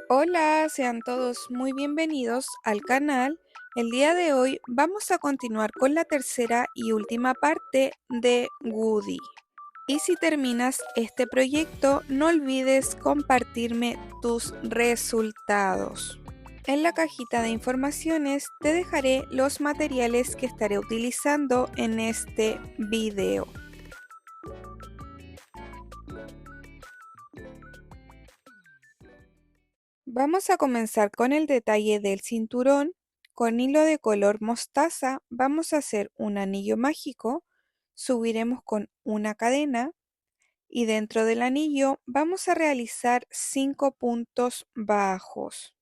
Hola, sean todos muy bienvenidos al canal. El día de hoy vamos a continuar con la tercera y última parte de Woody. Y si terminas este proyecto, no olvides compartirme tus resultados. En la cajita de informaciones te dejaré los materiales que estaré utilizando en este video. Vamos a comenzar con el detalle del cinturón. Con hilo de color mostaza vamos a hacer un anillo mágico, subiremos con una cadena y dentro del anillo vamos a realizar 5 puntos bajos.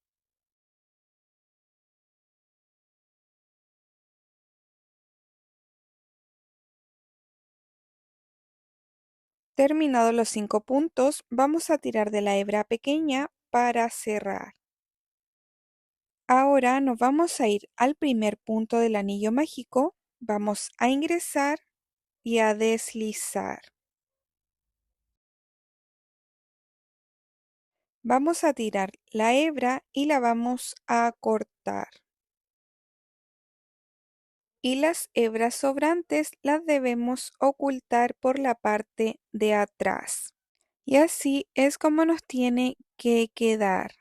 Terminados los 5 puntos, vamos a tirar de la hebra pequeña para cerrar. Ahora nos vamos a ir al primer punto del anillo mágico, vamos a ingresar y a deslizar. Vamos a tirar la hebra y la vamos a cortar. Y las hebras sobrantes las debemos ocultar por la parte de atrás. Y así es como nos tiene que quedar.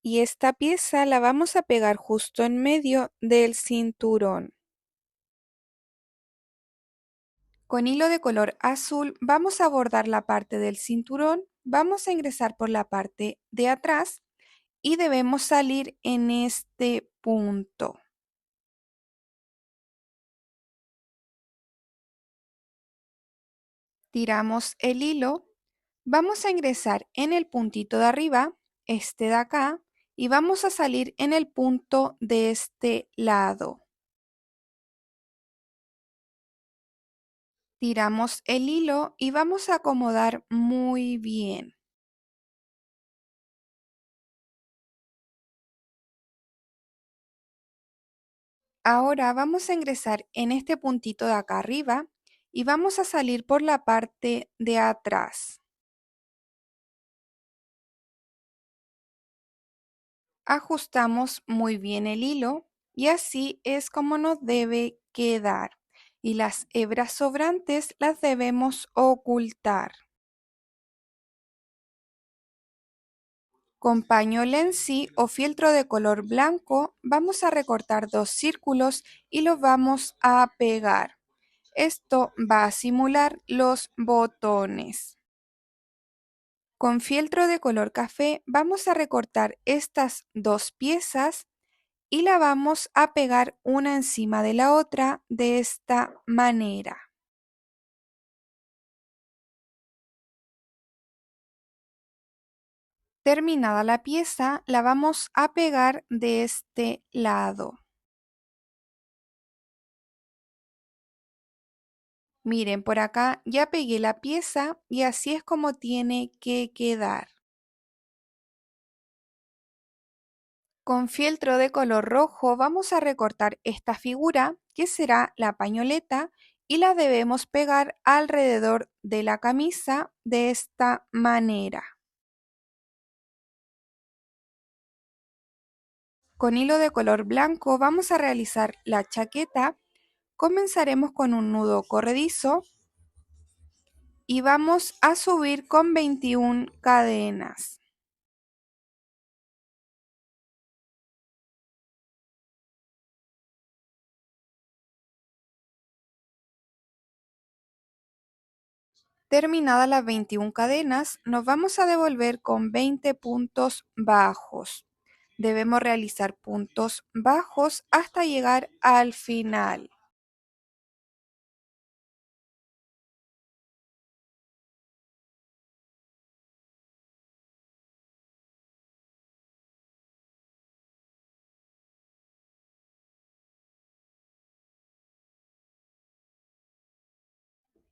Y esta pieza la vamos a pegar justo en medio del cinturón. Con hilo de color azul vamos a bordar la parte del cinturón, vamos a ingresar por la parte de atrás y debemos salir en este punto. Tiramos el hilo, vamos a ingresar en el puntito de arriba, este de acá, y vamos a salir en el punto de este lado. Tiramos el hilo y vamos a acomodar muy bien. Ahora vamos a ingresar en este puntito de acá arriba y vamos a salir por la parte de atrás. Ajustamos muy bien el hilo y así es como nos debe quedar. Y las hebras sobrantes las debemos ocultar. Con paño lenci o fieltro de color blanco vamos a recortar dos círculos y los vamos a pegar. Esto va a simular los botones. Con fieltro de color café vamos a recortar estas dos piezas y la vamos a pegar una encima de la otra de esta manera. Terminada la pieza, la vamos a pegar de este lado. Miren, por acá ya pegué la pieza y así es como tiene que quedar. Con fieltro de color rojo vamos a recortar esta figura, que será la pañoleta, y la debemos pegar alrededor de la camisa de esta manera. Con hilo de color blanco vamos a realizar la chaqueta. Comenzaremos con un nudo corredizo y vamos a subir con 21 cadenas. Terminadas las 21 cadenas, nos vamos a devolver con 20 puntos bajos. Debemos realizar puntos bajos hasta llegar al final.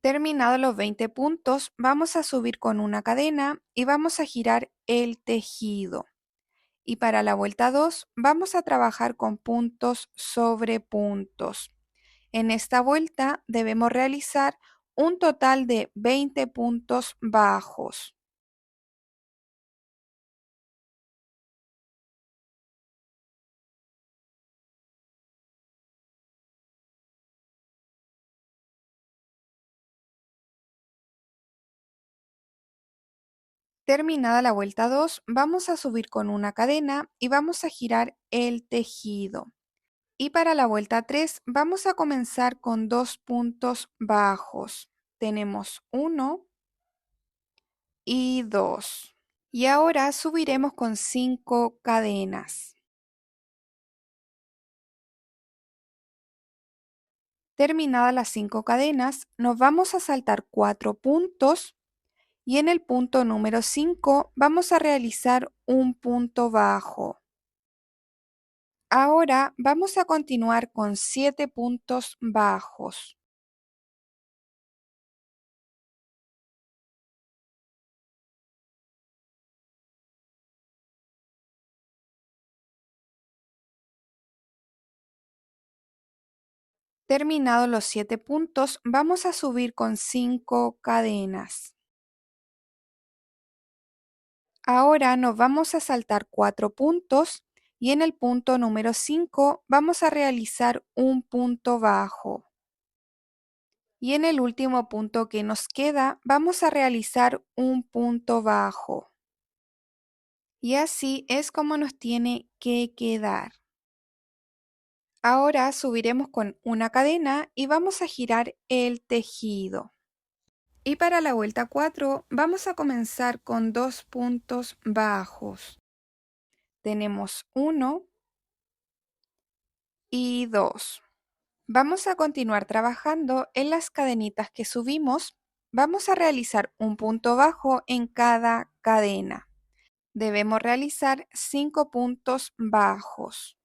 Terminados los 20 puntos, vamos a subir con una cadena y vamos a girar el tejido. Y para la vuelta 2 vamos a trabajar con puntos sobre puntos. En esta vuelta debemos realizar un total de 20 puntos bajos. Terminada la vuelta 2, vamos a subir con una cadena y vamos a girar el tejido. Y para la vuelta 3 vamos a comenzar con 2 puntos bajos. Tenemos 1 y 2. Y ahora subiremos con 5 cadenas. Terminadas las 5 cadenas, nos vamos a saltar 4 puntos y en el punto número 5 vamos a realizar un punto bajo. Ahora vamos a continuar con 7 puntos bajos. Terminados los 7 puntos, vamos a subir con 5 cadenas. Ahora nos vamos a saltar 4 puntos y en el punto número 5 vamos a realizar un punto bajo. Y en el último punto que nos queda vamos a realizar un punto bajo. Y así es como nos tiene que quedar. Ahora subiremos con una cadena y vamos a girar el tejido. Y para la vuelta 4 vamos a comenzar con 2 puntos bajos. Tenemos 1 y 2. Vamos a continuar trabajando en las cadenitas que subimos. Vamos a realizar un punto bajo en cada cadena. Debemos realizar 5 puntos bajos.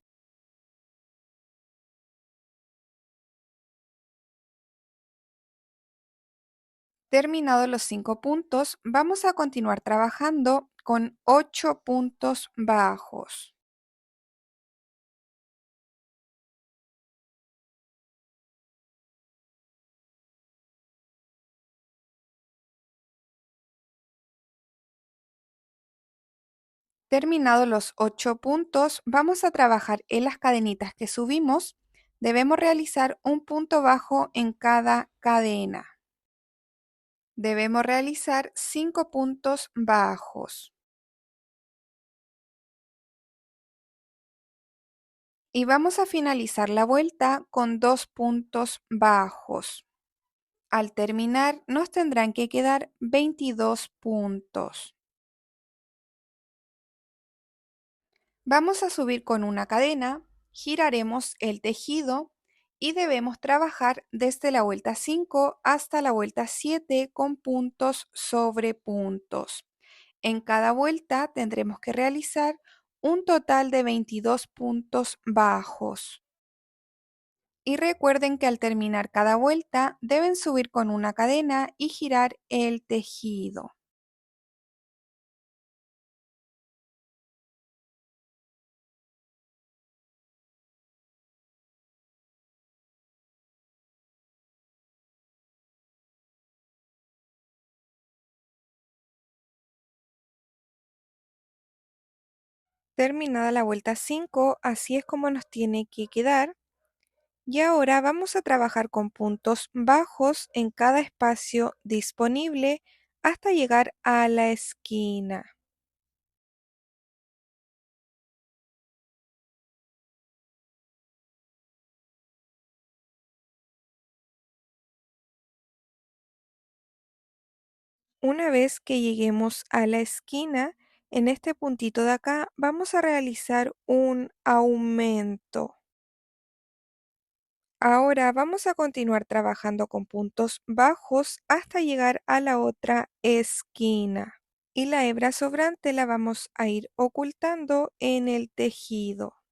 Terminados los 5 puntos, vamos a continuar trabajando con 8 puntos bajos. Terminados los 8 puntos, vamos a trabajar en las cadenitas que subimos. Debemos realizar un punto bajo en cada cadena. Debemos realizar 5 puntos bajos. Y vamos a finalizar la vuelta con 2 puntos bajos. Al terminar nos tendrán que quedar 22 puntos. Vamos a subir con una cadena, giraremos el tejido y debemos trabajar desde la vuelta 5 hasta la vuelta 7 con puntos sobre puntos. En cada vuelta tendremos que realizar un total de 22 puntos bajos. Y recuerden que al terminar cada vuelta deben subir con una cadena y girar el tejido. Terminada la vuelta 5, así es como nos tiene que quedar. Y ahora vamos a trabajar con puntos bajos en cada espacio disponible hasta llegar a la esquina. Una vez que lleguemos a la esquina, en este puntito de acá vamos a realizar un aumento. Ahora vamos a continuar trabajando con puntos bajos hasta llegar a la otra esquina. Y la hebra sobrante la vamos a ir ocultando en el tejido.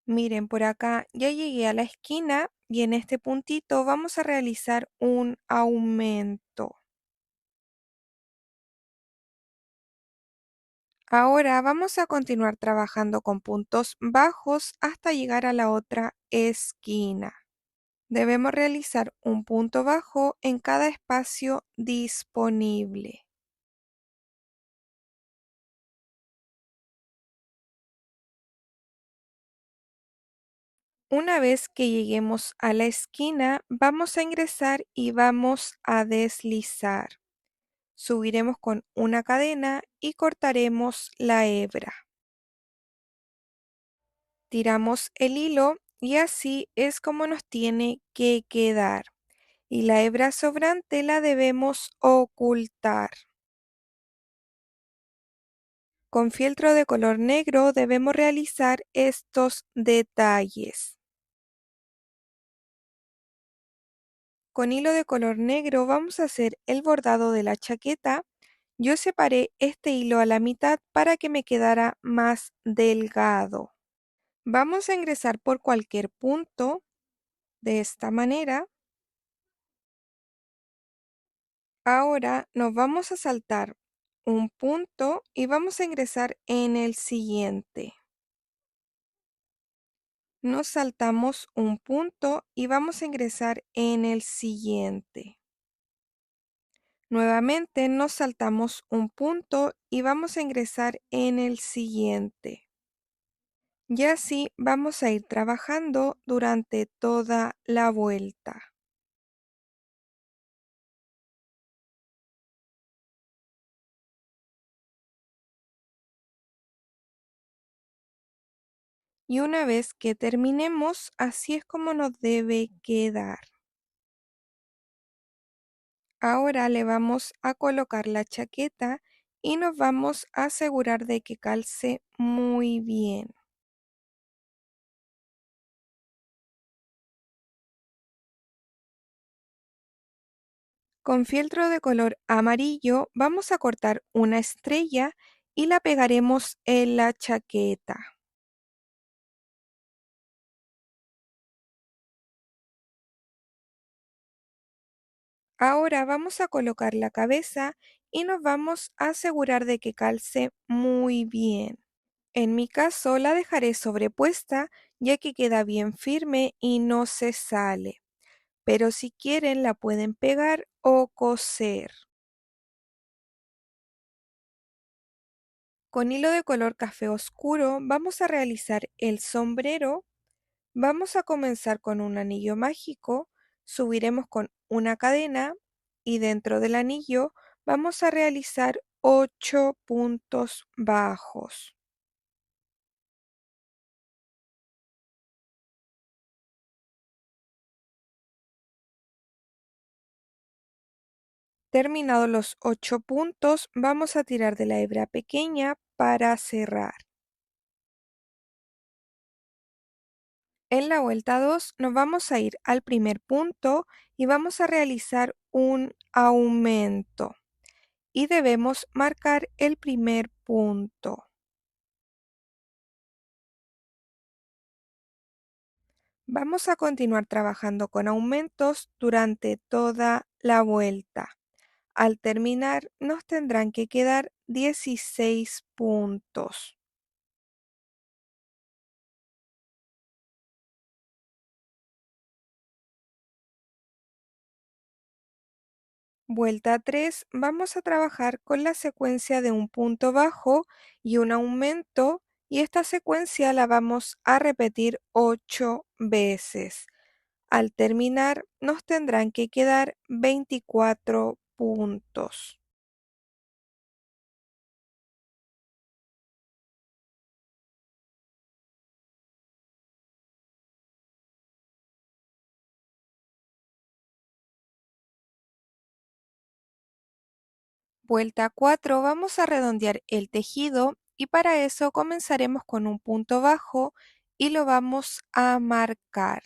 Miren, por acá ya llegué a la esquina y en este puntito vamos a realizar un aumento. Ahora vamos a continuar trabajando con puntos bajos hasta llegar a la otra esquina. Debemos realizar un punto bajo en cada espacio disponible. Una vez que lleguemos a la esquina, vamos a ingresar y vamos a deslizar. Subiremos con una cadena y cortaremos la hebra. Tiramos el hilo y así es como nos tiene que quedar. Y la hebra sobrante la debemos ocultar. Con fieltro de color negro debemos realizar estos detalles. Con hilo de color negro vamos a hacer el bordado de la chaqueta. Yo separé este hilo a la mitad para que me quedara más delgado. Vamos a ingresar por cualquier punto de esta manera. Ahora nos vamos a saltar un punto y vamos a ingresar en el siguiente. Nos saltamos un punto y vamos a ingresar en el siguiente. Nuevamente nos saltamos un punto y vamos a ingresar en el siguiente. Y así vamos a ir trabajando durante toda la vuelta. Y una vez que terminemos, así es como nos debe quedar. Ahora le vamos a colocar la chaqueta y nos vamos a asegurar de que calce muy bien. Con fieltro de color amarillo vamos a cortar una estrella y la pegaremos en la chaqueta. Ahora vamos a colocar la cabeza y nos vamos a asegurar de que calce muy bien. En mi caso la dejaré sobrepuesta ya que queda bien firme y no se sale, pero si quieren la pueden pegar o coser. Con hilo de color café oscuro vamos a realizar el sombrero. Vamos a comenzar con un anillo mágico, subiremos con una cadena y dentro del anillo vamos a realizar 8 puntos bajos. Terminados los 8 puntos, vamos a tirar de la hebra pequeña para cerrar. En la vuelta 2 nos vamos a ir al primer punto y vamos a realizar un aumento. Y debemos marcar el primer punto. Vamos a continuar trabajando con aumentos durante toda la vuelta. Al terminar nos tendrán que quedar 16 puntos. Vuelta 3, vamos a trabajar con la secuencia de un punto bajo y un aumento y esta secuencia la vamos a repetir 8 veces. Al terminar nos tendrán que quedar 24 puntos. Vuelta 4, vamos a redondear el tejido y para eso comenzaremos con un punto bajo y lo vamos a marcar.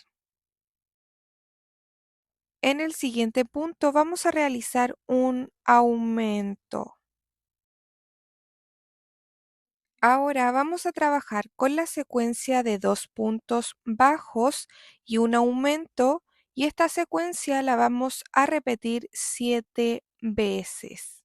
En el siguiente punto vamos a realizar un aumento. Ahora vamos a trabajar con la secuencia de 2 puntos bajos y un aumento y esta secuencia la vamos a repetir 7 veces.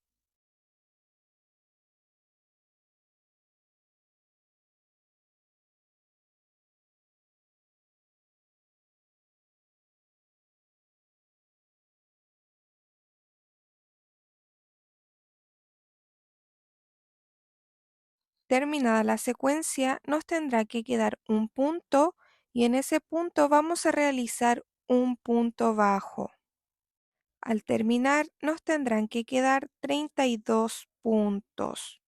Terminada la secuencia, nos tendrá que quedar un punto y en ese punto vamos a realizar un punto bajo. Al terminar, nos tendrán que quedar 32 puntos.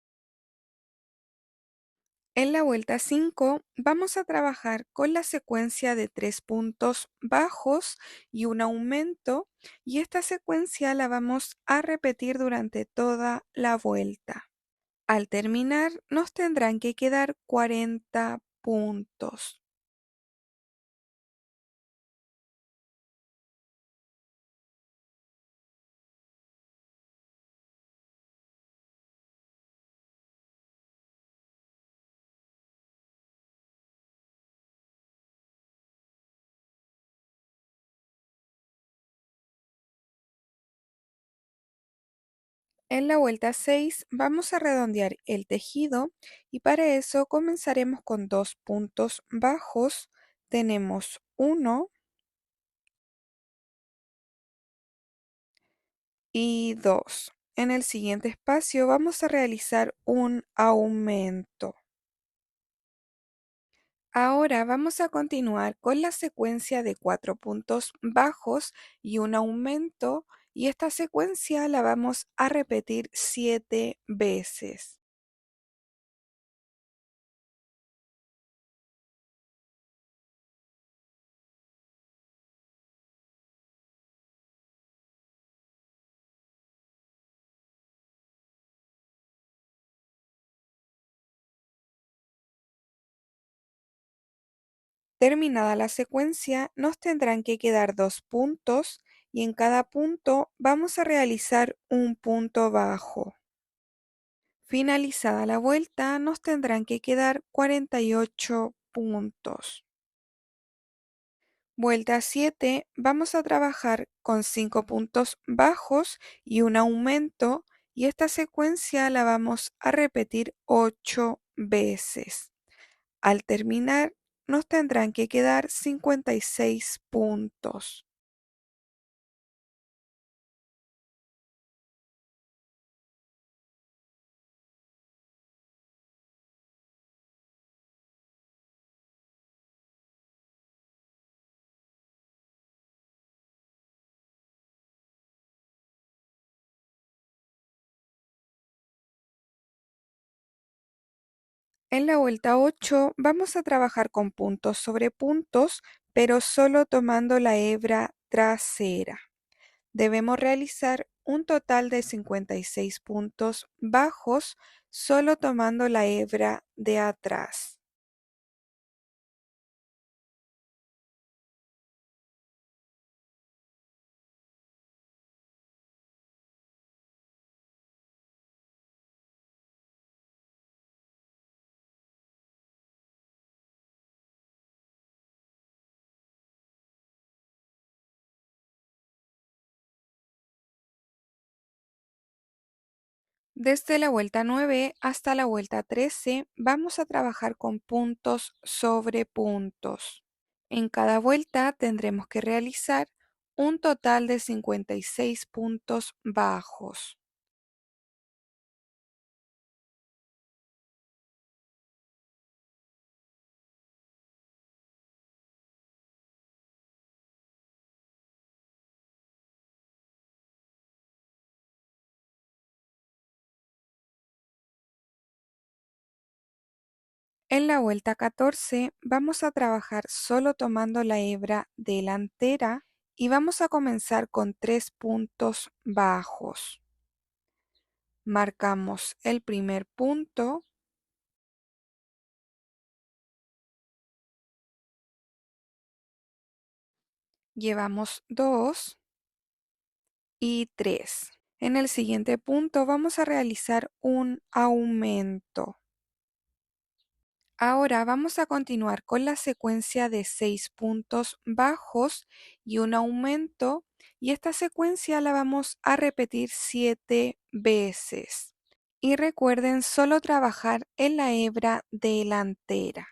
En la vuelta 5 vamos a trabajar con la secuencia de 3 puntos bajos y un aumento, y esta secuencia la vamos a repetir durante toda la vuelta. Al terminar, nos tendrán que quedar 40 puntos. En la vuelta 6 vamos a redondear el tejido y para eso comenzaremos con 2 puntos bajos. Tenemos 1 y 2. En el siguiente espacio vamos a realizar un aumento. Ahora vamos a continuar con la secuencia de 4 puntos bajos y un aumento, y esta secuencia la vamos a repetir 7 veces. Terminada la secuencia, nos tendrán que quedar 2 puntos y en cada punto vamos a realizar un punto bajo. Finalizada la vuelta, nos tendrán que quedar 48 puntos. Vuelta 7, vamos a trabajar con 5 puntos bajos y un aumento, y esta secuencia la vamos a repetir 8 veces. Al terminar, nos tendrán que quedar 56 puntos. En la vuelta 8 vamos a trabajar con puntos sobre puntos, pero solo tomando la hebra trasera. Debemos realizar un total de 56 puntos bajos solo tomando la hebra de atrás. Desde la vuelta 9 hasta la vuelta 13 vamos a trabajar con puntos sobre puntos. En cada vuelta tendremos que realizar un total de 56 puntos bajos. En la vuelta 14 vamos a trabajar solo tomando la hebra delantera y vamos a comenzar con 3 puntos bajos. Marcamos el primer punto, llevamos 2 y 3. En el siguiente punto vamos a realizar un aumento. Ahora vamos a continuar con la secuencia de 6 puntos bajos y un aumento, y esta secuencia la vamos a repetir 7 veces. Y recuerden solo trabajar en la hebra delantera.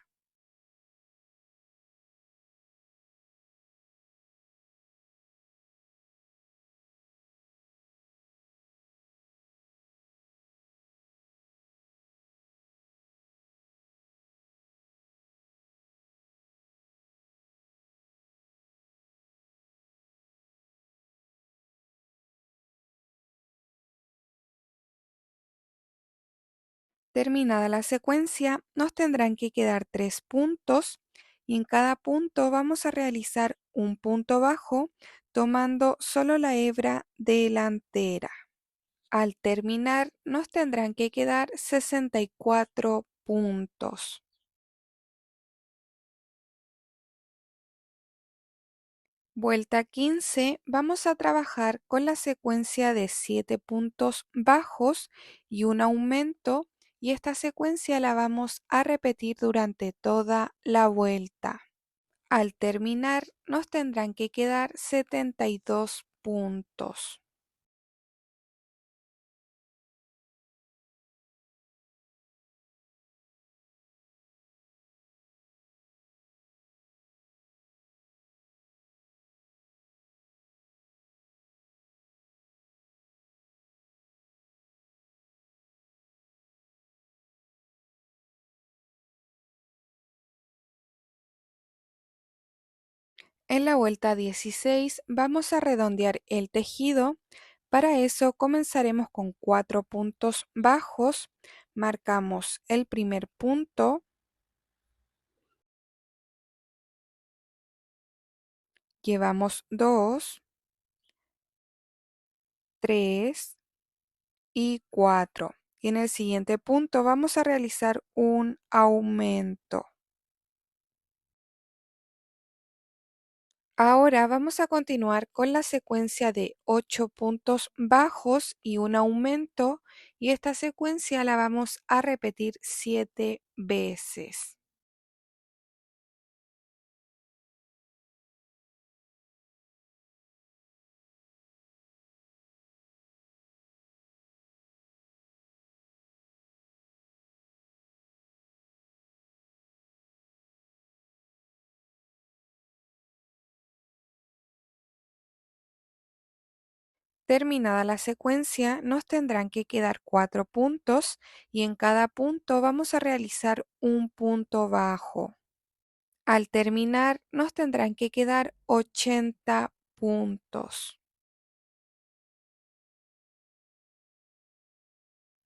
Terminada la secuencia, nos tendrán que quedar 3 puntos y en cada punto vamos a realizar un punto bajo tomando solo la hebra delantera. Al terminar, nos tendrán que quedar 64 puntos. Vuelta 15, vamos a trabajar con la secuencia de 7 puntos bajos y un aumento, y esta secuencia la vamos a repetir durante toda la vuelta. Al terminar, nos tendrán que quedar 72 puntos. En la vuelta 16 vamos a redondear el tejido. Para eso comenzaremos con 4 puntos bajos. Marcamos el primer punto, llevamos 2, 3 y 4. Y en el siguiente punto vamos a realizar un aumento. Ahora vamos a continuar con la secuencia de 8 puntos bajos y un aumento, y esta secuencia la vamos a repetir 7 veces. Terminada la secuencia, nos tendrán que quedar 4 puntos y en cada punto vamos a realizar un punto bajo. Al terminar, nos tendrán que quedar 80 puntos.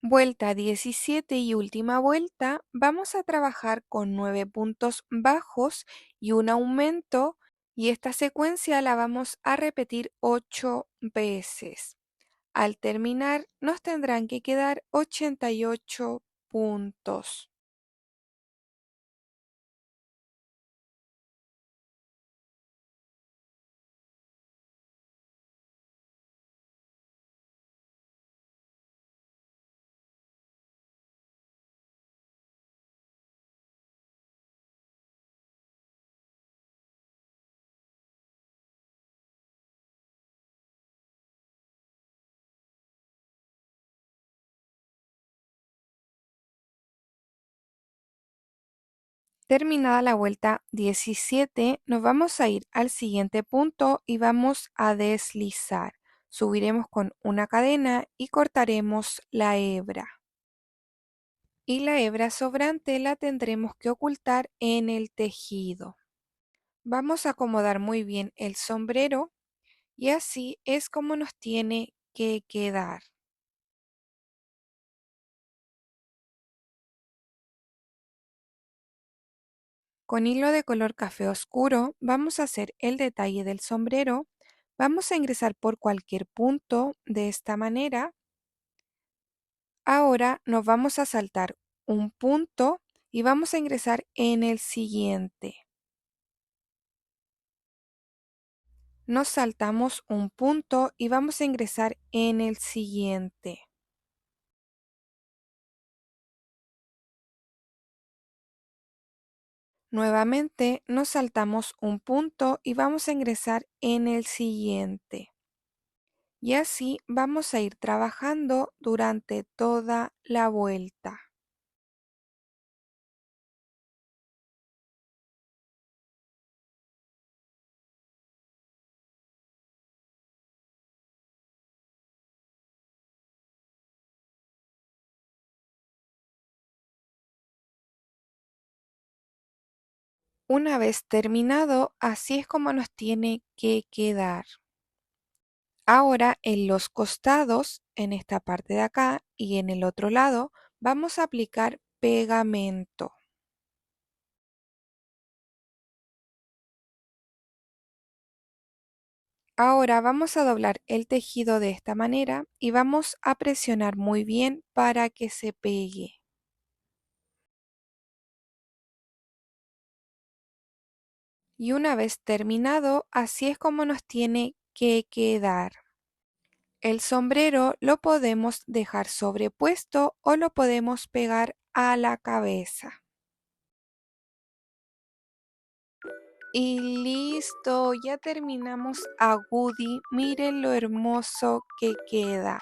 Vuelta 17 y última vuelta, vamos a trabajar con 9 puntos bajos y un aumento, y esta secuencia la vamos a repetir 8 veces. Al terminar, nos tendrán que quedar 88 puntos. Terminada la vuelta 17, nos vamos a ir al siguiente punto y vamos a deslizar. Subiremos con una cadena y cortaremos la hebra. Y la hebra sobrante la tendremos que ocultar en el tejido. Vamos a acomodar muy bien el sombrero y así es como nos tiene que quedar. Con hilo de color café oscuro vamos a hacer el detalle del sombrero. Vamos a ingresar por cualquier punto de esta manera. Ahora nos vamos a saltar un punto y vamos a ingresar en el siguiente. Nos saltamos un punto y vamos a ingresar en el siguiente. Nuevamente nos saltamos un punto y vamos a ingresar en el siguiente. Y así vamos a ir trabajando durante toda la vuelta. Una vez terminado, así es como nos tiene que quedar. Ahora en los costados, en esta parte de acá y en el otro lado, vamos a aplicar pegamento. Ahora vamos a doblar el tejido de esta manera y vamos a presionar muy bien para que se pegue. Y una vez terminado, así es como nos tiene que quedar. El sombrero lo podemos dejar sobrepuesto o lo podemos pegar a la cabeza. Y listo, ya terminamos a Woody. Miren lo hermoso que queda.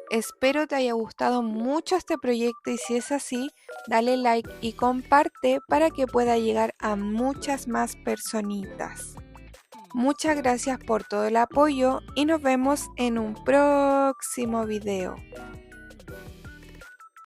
Espero te haya gustado mucho este proyecto y si es así, dale like y comparte para que pueda llegar a muchas más personitas. Muchas gracias por todo el apoyo y nos vemos en un próximo video.